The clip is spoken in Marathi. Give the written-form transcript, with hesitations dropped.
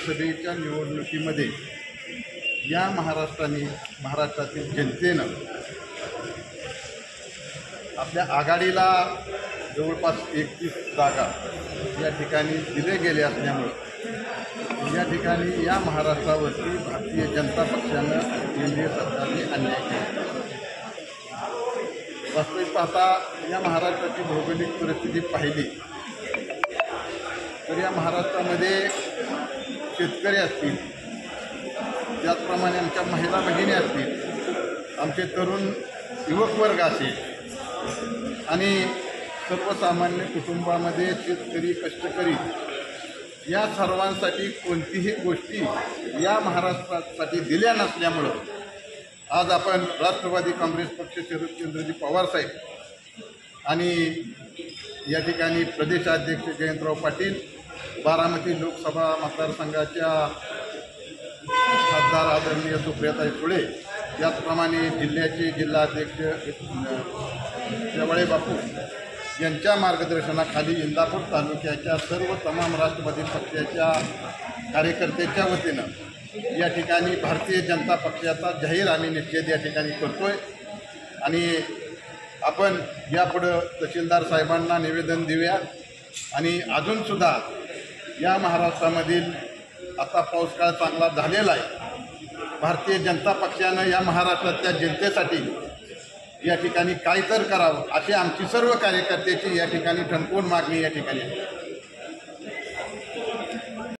लोकसभेच्या निवडणुकीमध्ये या महाराष्ट्रातील जनतेनं आपल्या आघाडीला जवळपास 31 जागा या ठिकाणी दिले गेले असल्यामुळं या ठिकाणी या महाराष्ट्रावरती भारतीय जनता पक्षानं केंद्रीय सरकारने अन्याय केला। वास्तविक पाहता या महाराष्ट्राची भौगोलिक परिस्थिती पाहिली तर या महाराष्ट्रामध्ये शेतकरी असतील, त्याचप्रमाणे आमच्या महिला भगिनी असतील, आमचे तरुण युवक वर्ग असेल आणि सर्वसामान्य कुटुंबामध्ये शेतकरी कष्टकरी या सर्वांसाठी कोणतीही गोष्टी या महाराष्ट्रासाठी दिल्या नसल्यामुळं आज आपण राष्ट्रवादी काँग्रेस पक्ष शरदचंद्रजी पवार साहेब आणि या ठिकाणी प्रदेशाध्यक्ष जयंतराव पाटील, बारामती लोकसभा मतदारसंघाच्या खासदार आदरणीय सुप्रियाताई सुळे, त्याचप्रमाणे जिल्ह्याचे जिल्हाध्यक्ष शेवाळे बापू यांच्या मार्गदर्शनाखाली इंदापूर तालुक्याच्या सर्व तमाम राष्ट्रवादी पक्षाच्या कार्यकर्त्याच्या वतीनं या ठिकाणी भारतीय जनता पक्षाचा जाहीर आम्ही निषेध या ठिकाणी करतोय आणि आपण यापुढं तहसीलदार साहेबांना निवेदन देऊया आणि अजूनसुद्धा या महाराष्ट्रामधील आता पाऊस काळ चांगला झालेला आहे। भारतीय जनता पक्षानं या महाराष्ट्रातल्या जनतेसाठी या ठिकाणी काय तर करावं अशी आमची सर्व कार्यकर्त्याची या ठिकाणी ठणकावून मागणी या ठिकाणी आहे।